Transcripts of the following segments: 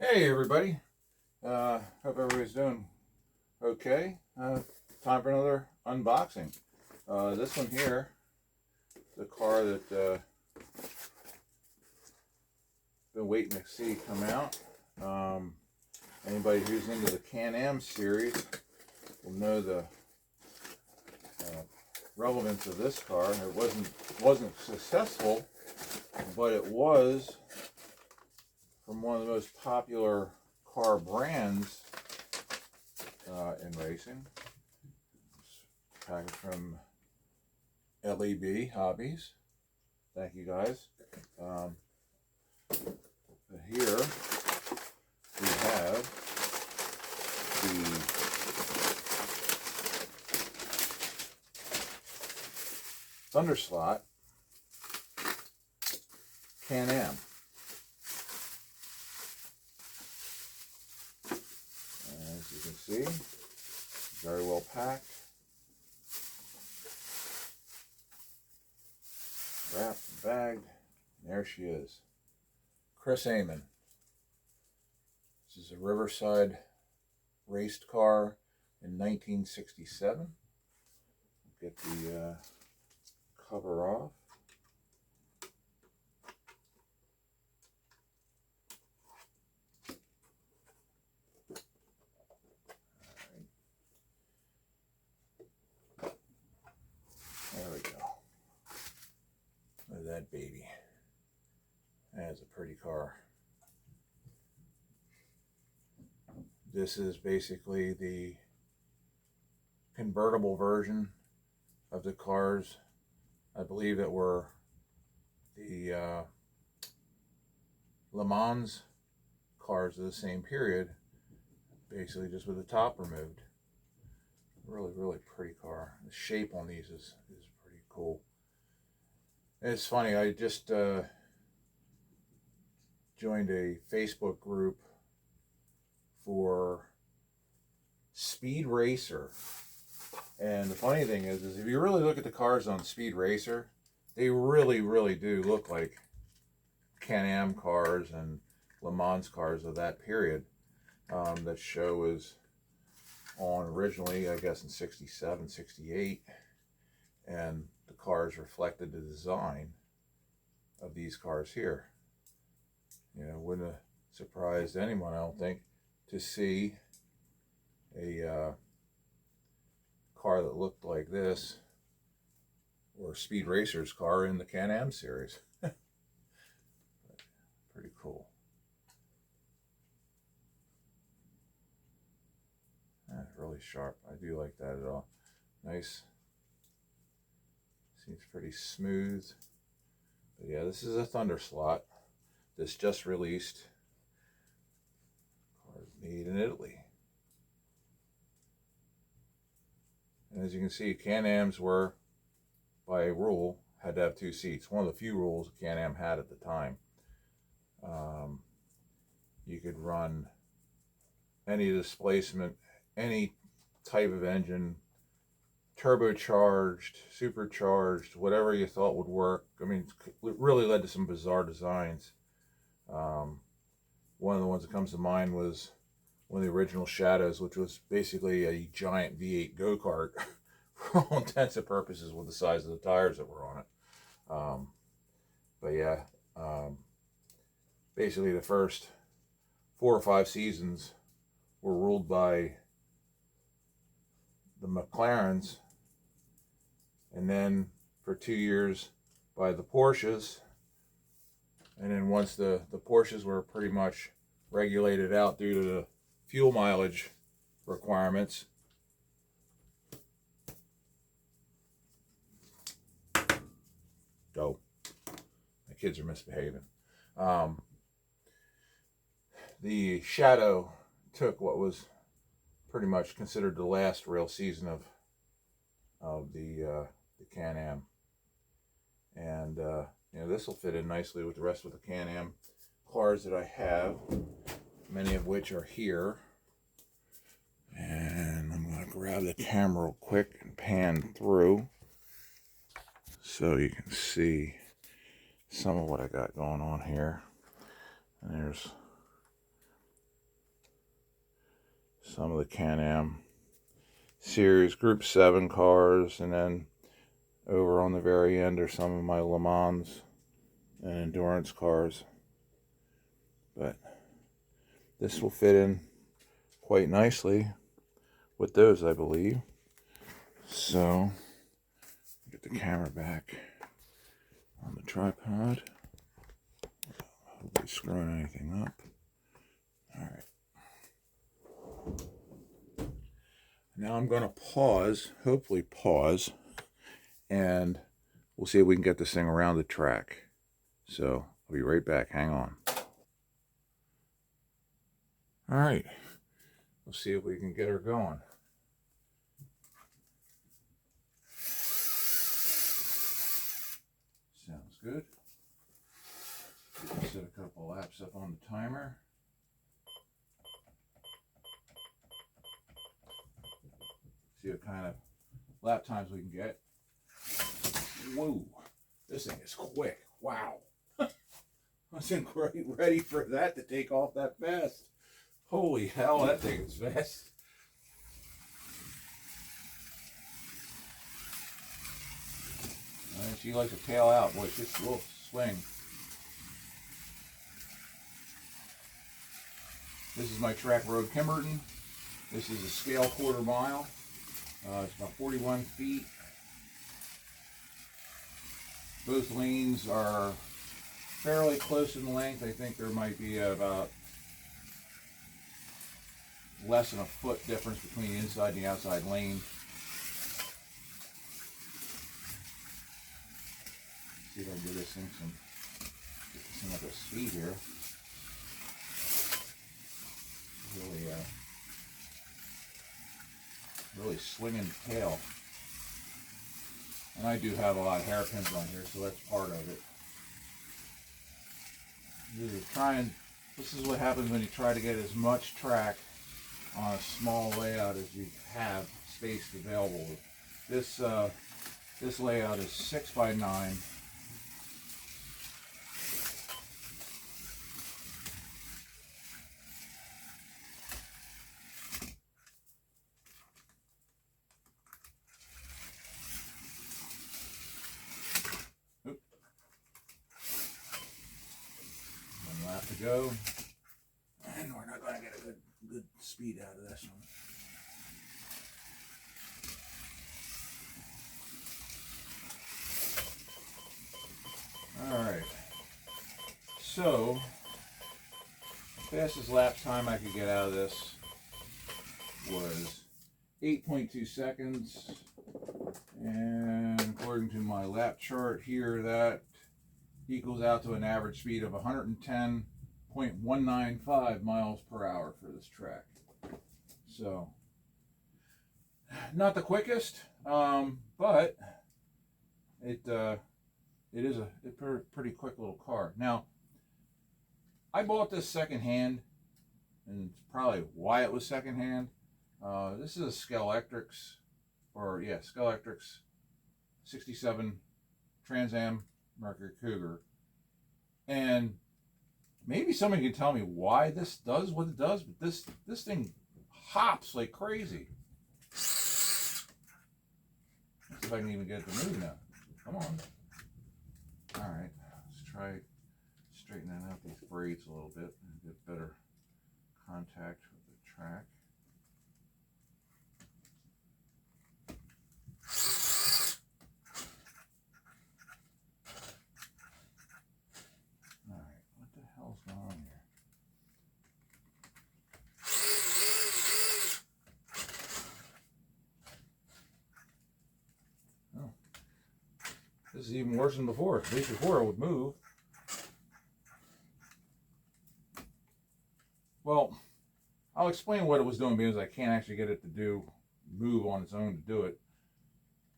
Hey everybody, hope everybody's doing okay. Time for another unboxing. This one here, the car that been waiting to see come out. Anybody who's into the Can-Am series will know the relevance of this car. It wasn't successful, but it was from one of the most popular car brands in racing. Package from LEB Hobbies. Thank you guys. Here we have the Thunderslot Can-Am. As you can see, very well packed, wrapped and bagged. And there she is, Chris Amon. This is a Riverside raced car in 1967. Get the cover off. There we go. Look at that baby. That is a pretty car. This is basically the convertible version of the cars, I believe, that were the Le Mans cars of the same period, basically just with the top removed. Really pretty car. The shape on these is pretty cool. And it's funny, I just joined a Facebook group for Speed Racer. And the funny thing is if you really look at the cars on Speed Racer, they really do look like Can-Am cars and Le Mans cars of that period. That show was on originally, I guess, in 67, 68. And the cars reflected the design of these cars here. You know, wouldn't have surprised anyone, I don't think, to see a car that looked like this, or Speed Racer's car in the Can-Am series. Pretty cool. That's really sharp. I do like that at all. Nice. Seems pretty smooth. But yeah, this is a Thunderslot. This just released. Car made in Italy. And as you can see, Can-Ams were, by rule, had to have 2 seats. One of the few rules Can-Am had at the time. You could run any displacement, any type of engine, turbocharged, supercharged, whatever you thought would work. I mean, it really led to some bizarre designs. One of the ones that comes to mind was one of the original Shadows, which was basically a giant V8 go-kart for all intents and purposes with the size of the tires that were on it. But yeah, basically the first 4 or 5 seasons were ruled by the McLarens, and then for 2 years by the Porsches. And then once the Porsches were pretty much regulated out due to the fuel mileage requirements, go. My kids are misbehaving. The Shadow took what was pretty much considered the last real season of the Can-Am, and you know, this will fit in nicely with the rest of the Can-Am cars that I have, many of which are here. And I'm going to grab the camera real quick and pan through so you can see some of what I got going on here. And there's some of the Can-Am series Group 7 cars, and then over on the very end are some of my Le Mans and endurance cars. But this will fit in quite nicely with those, I believe. So, get the camera back on the tripod. Hopefully screwing anything up. Alright. Now I'm going to pause, hopefully pause, and we'll see if we can get this thing around the track. So, I'll be right back. Hang on. Alright. We'll see if we can get her going. Sounds good. Set a couple laps up on the timer. See what kind of lap times we can get. Whoa, this thing is quick. Wow. I wasn't quite ready for that to take off that fast. Holy hell, that thing is fast. She likes to tail out. Boy, she's a little swing. This is my track road Kimberton. This is a scale quarter mile. It's about 41 feet. Both lanes are fairly close in length. I think there might be about less than a foot difference between the inside and the outside lane. See if I can get this thing up to speed here. Really swinging tail. And I do have a lot of hairpins on here, so that's part of it. This is what happens when you try to get as much track on a small layout as you have space available. This layout is 6x9. One lap to go, and we're not going to get a good speed out of this one. Alright, so fastest lap time I could get out of this was 8.2 seconds, and according to my lap chart here, that equals out to an average speed of 110.195 miles per hour for this track. So, not the quickest, but it is a pretty quick little car. Now, I bought this secondhand, and it's probably why it was secondhand. This is a Skelectrics, Skelectrics 67 Trans Am Mercury Cougar, and maybe somebody can tell me why this does what it does, but this thing hops like crazy. Let's see if I can even get it to move now. Come on. Alright, let's try straightening out these braids a little bit and get better contact with the track. Alright, what the hell's going on here? Oh, this is even worse than before. At least before it would move. Well, I'll explain what it was doing because I can't actually get it to move on its own to do it.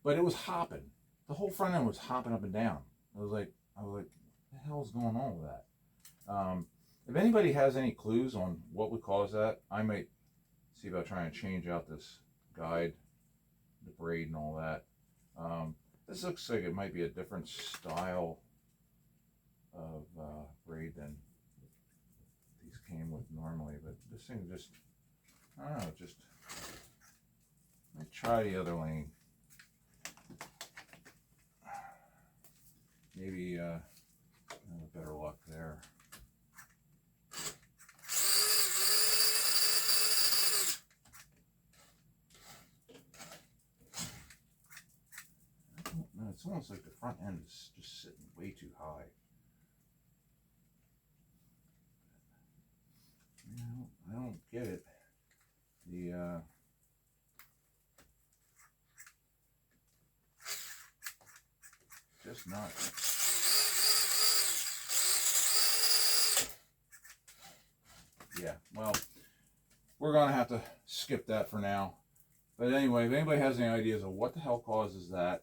But it was hopping. The whole front end was hopping up and down. I was like, what the hell is going on with that? If anybody has any clues on what would cause that, I might see about trying to change out this guide, the braid and all that. This looks like it might be a different style of braid than these came with normally, but this thing just I don't know, just let me try the other lane. Maybe better luck there. I don't know, it's almost like the front end is just sitting way too high. I don't get it. The just not. Yeah, well, we're gonna have to skip that for now. But anyway, if anybody has any ideas of what the hell causes that,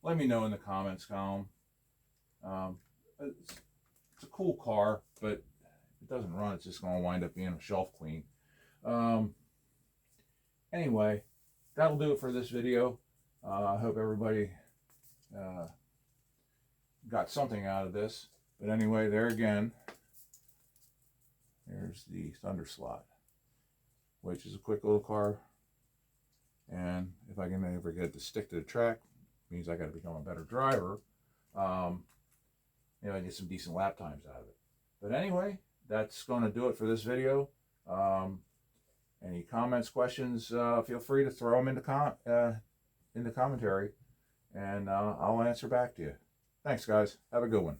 let me know in the comments column. It's a cool car, but if it doesn't run, it's just gonna wind up being a shelf queen. Anyway, that'll do it for this video. I hope everybody got something out of this. But anyway, there again, there's the Thunderslot, which is a quick little car. And if I can ever get it to stick to the track, means I got to become a better driver. I get some decent lap times out of it. But anyway, that's going to do it for this video. Any comments, questions, feel free to throw them in the commentary, and I'll answer back to you. Thanks, guys. Have a good one.